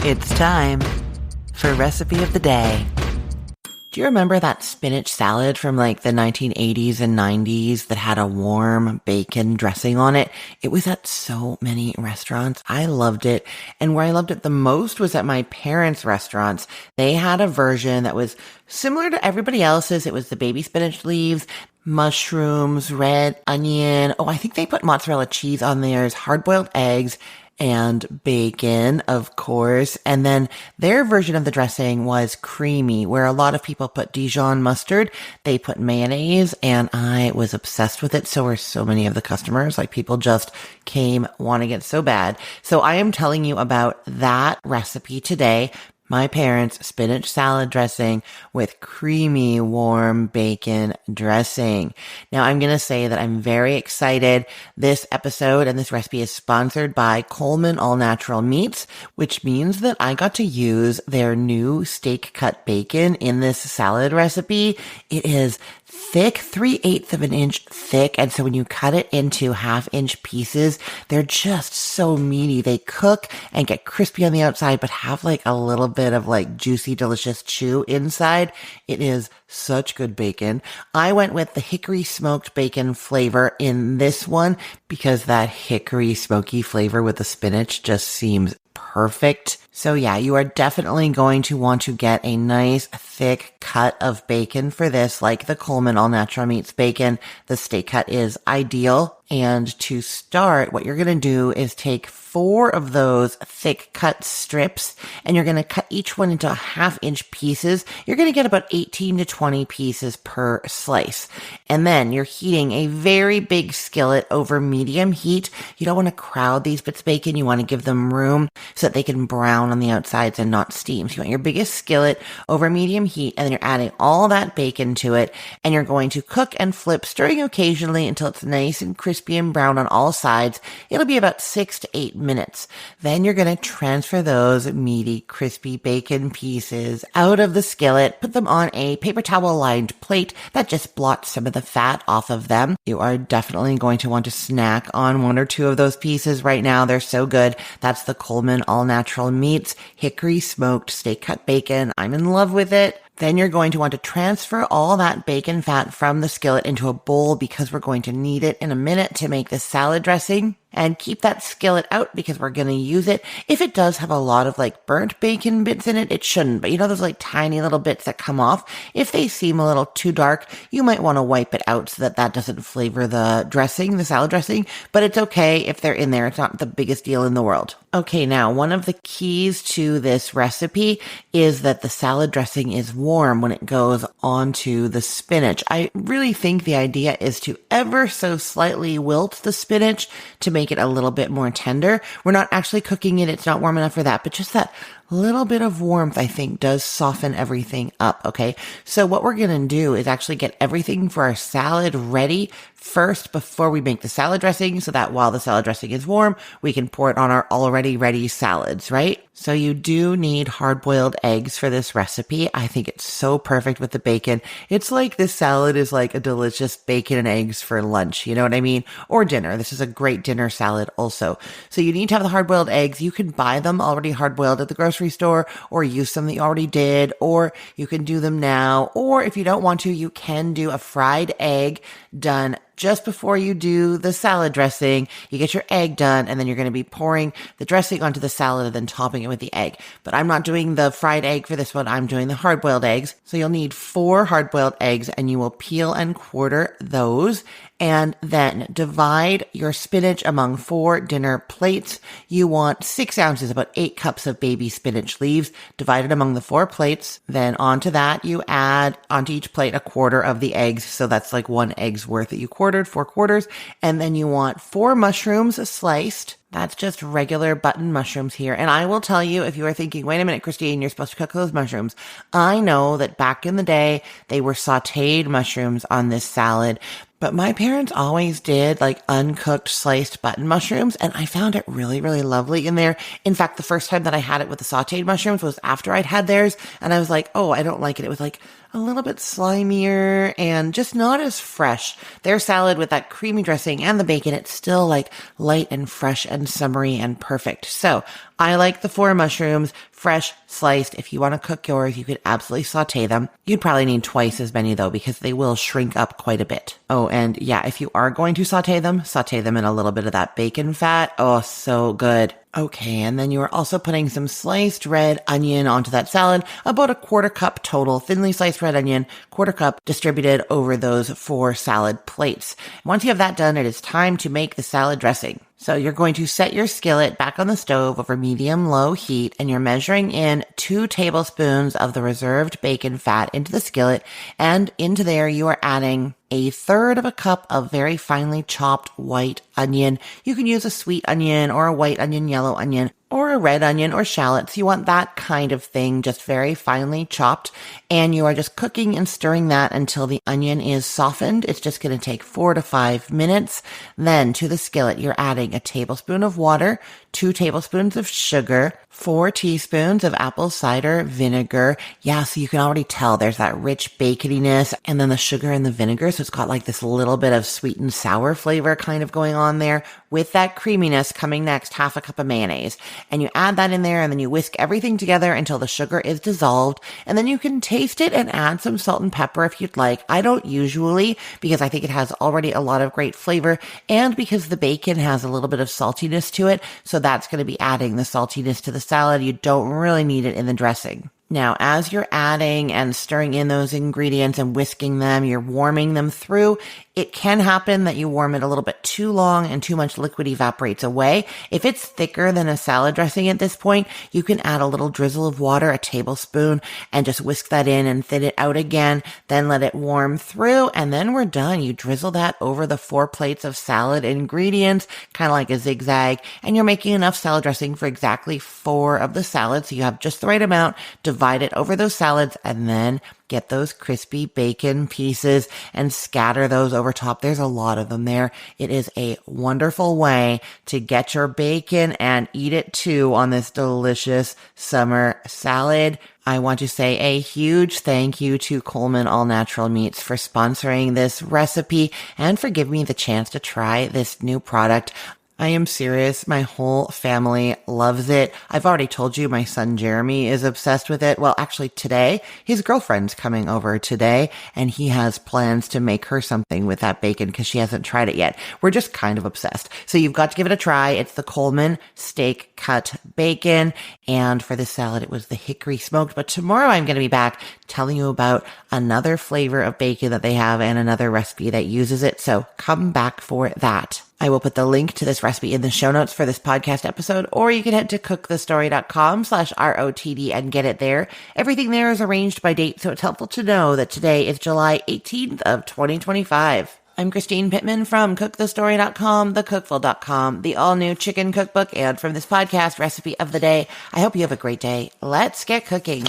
It's time for Recipe of the Day. Do you remember that spinach salad from like the 1980s and 90s that had a warm bacon dressing on it? It was at so many restaurants. I loved it. And where I loved it the most was at my parents' restaurants. They had a version that was similar to everybody else's. It was the baby spinach leaves, mushrooms, red onion. Oh, I think they put mozzarella cheese on theirs, hard-boiled eggs, and bacon, of course. And then their version of the dressing was creamy, where a lot of people put Dijon mustard. They put mayonnaise, and I was obsessed with it. So were so many of the customers. Like, people just came wanting it so bad. So I am telling you about that recipe today. My parents' spinach salad dressing with creamy, warm bacon dressing. Now, I'm going to say that I'm very excited. This episode and this recipe is sponsored by Coleman All Natural Meats, which means that I got to use their new steak cut bacon in this salad recipe. It is thick, 3/8 of an inch thick. And so when you cut it into 1/2-inch pieces, they're just so meaty. They cook and get crispy on the outside, but have like a little bit of like juicy, delicious chew inside. It is such good bacon. I went with the hickory smoked bacon flavor in this one because that hickory smoky flavor with the spinach just seems perfect. So yeah, you are definitely going to want to get a nice thick cut of bacon for this, like the Coleman All Natural Meats bacon. The steak cut is ideal. And to start, what you're going to do is take 4 of those thick cut strips, and you're going to cut each one into 1/2-inch pieces. You're going to get about 18 to 20 pieces per slice. And then you're heating a very big skillet over medium heat. You don't want to crowd these bits of bacon. You want to give them room so that they can brown on the outsides and not steam. So you want your biggest skillet over medium heat, and then you're adding all that bacon to it, and you're going to cook and flip, stirring occasionally until it's nice and crispy and brown on all sides. It'll be about 6 to 8 minutes. Then you're going to transfer those meaty, crispy bacon pieces out of the skillet, put them on a paper towel lined plate that just blots some of the fat off of them. You are definitely going to want to snack on 1 or 2 of those pieces right now. They're so good. That's the Coleman All Natural Meats hickory smoked steak cut bacon. I'm in love with it. Then you're going to want to transfer all that bacon fat from the skillet into a bowl because we're going to need it in a minute to make the salad dressing. And keep that skillet out because we're going to use it. If it does have a lot of like burnt bacon bits in it, it shouldn't. But you know those like tiny little bits that come off? If they seem a little too dark, you might want to wipe it out so that that doesn't flavor the dressing, the salad dressing. But it's okay if they're in there. It's not the biggest deal in the world. Okay, now one of the keys to this recipe is that the salad dressing is warm when it goes onto the spinach. I really think the idea is to ever so slightly wilt the spinach to make it a little bit more tender. We're not actually cooking it. It's not warm enough for that, but just that little bit of warmth, I think, does soften everything up. Okay. So what we're going to do is actually get everything for our salad ready first before we make the salad dressing so that while the salad dressing is warm, we can pour it on our already ready salads, right? So you do need hard-boiled eggs for this recipe. I think it's so perfect with the bacon. It's like this salad is like a delicious bacon and eggs for lunch. You know what I mean? Or dinner. This is a great dinner salad also. So you need to have the hard-boiled eggs. You can buy them already hard-boiled at the grocery store or use some that you already did, or you can do them now. Or if you don't want to, you can do a fried egg done just before you do the salad dressing. You get your egg done, and then you're going to be pouring the dressing onto the salad and then topping it with the egg. But I'm not doing the fried egg for this one. I'm doing the hard-boiled eggs. So you'll need 4 hard-boiled eggs, and you will peel and quarter those. And then divide your spinach among 4 dinner plates. You want 6 ounces, about 8 cups of baby spinach leaves, divided among the 4 plates. Then onto that, you add onto each plate a quarter of the eggs. So that's like 1 egg's worth that you quartered, 4 quarters. And then you want 4 mushrooms sliced. That's just regular button mushrooms here. And I will tell you, if you are thinking, wait a minute, Christine, you're supposed to cook those mushrooms. I know that back in the day, they were sauteed mushrooms on this salad, But my parents always did like uncooked sliced button mushrooms, and I found it really, really lovely in there. In fact, the first time that I had it with the sauteed mushrooms was after I'd had theirs, and I was like, oh, I don't like it. It was like a little bit slimier and just not as fresh. Their salad with that creamy dressing and the bacon, it's still like light and fresh and summery and perfect. So I like the 4 mushrooms, fresh, sliced. If you want to cook yours, you could absolutely saute them. You'd probably need twice as many though, because they will shrink up quite a bit. Oh, and yeah, if you are going to saute them in a little bit of that bacon fat. Oh, so good. Okay, and then you are also putting some sliced red onion onto that salad, about a 1/4 cup total, thinly sliced red onion, 1/4 cup distributed over those 4 salad plates. Once you have that done, it is time to make the salad dressing. So you're going to set your skillet back on the stove over medium-low heat, and you're measuring in 2 tablespoons of the reserved bacon fat into the skillet, and into there you are adding 1/3 cup of very finely chopped white onion. You can use a sweet onion or a white onion, yellow onion, or a red onion or shallots. You want that kind of thing, just very finely chopped. And you are just cooking and stirring that until the onion is softened. It's just going to take 4 to 5 minutes. Then to the skillet, you're adding a tablespoon of water, 2 tablespoons of sugar, 4 teaspoons of apple cider vinegar. Yeah, so you can already tell there's that rich baconiness and then the sugar and the vinegar. So it's got like this little bit of sweet and sour flavor kind of going on there with that creaminess coming next, 1/2 cup of mayonnaise. And you add that in there and then you whisk everything together until the sugar is dissolved. And then you can taste it and add some salt and pepper if you'd like. I don't usually, because I think it has already a lot of great flavor and because the bacon has a little bit of saltiness to it. So that's going to be adding the saltiness to the salad. You don't really need it in the dressing. Now, as you're adding and stirring in those ingredients and whisking them, you're warming them through. It can happen that you warm it a little bit too long and too much liquid evaporates away. If it's thicker than a salad dressing at this point, you can add a little drizzle of water, a tablespoon, and just whisk that in and thin it out again. Then let it warm through, and then we're done. You drizzle that over the 4 plates of salad ingredients, kind of like a zigzag, and you're making enough salad dressing for exactly 4 of the salads. So you have just the right amount. Divide it over those salads, and then get those crispy bacon pieces and scatter those over top. There's a lot of them there. It is a wonderful way to get your bacon and eat it too on this delicious summer salad. I want to say a huge thank you to Coleman All Natural Meats for sponsoring this recipe and for giving me the chance to try this new product. I am serious. My whole family loves it. I've already told you my son Jeremy is obsessed with it. Well, actually today, his girlfriend's coming over today and he has plans to make her something with that bacon because she hasn't tried it yet. We're just kind of obsessed. So you've got to give it a try. It's the Coleman steak cut bacon. And for this salad, it was the hickory smoked. But tomorrow I'm going to be back telling you about another flavor of bacon that they have and another recipe that uses it. So come back for that. I will put the link to this recipe in the show notes for this podcast episode, or you can head to cookthestory.com/ROTD and get it there. Everything there is arranged by date, so it's helpful to know that today is July 18th of 2025. I'm Christine Pittman from cookthestory.com, thecookful.com, the all-new chicken cookbook, and from this podcast, Recipe of the Day. I hope you have a great day. Let's get cooking.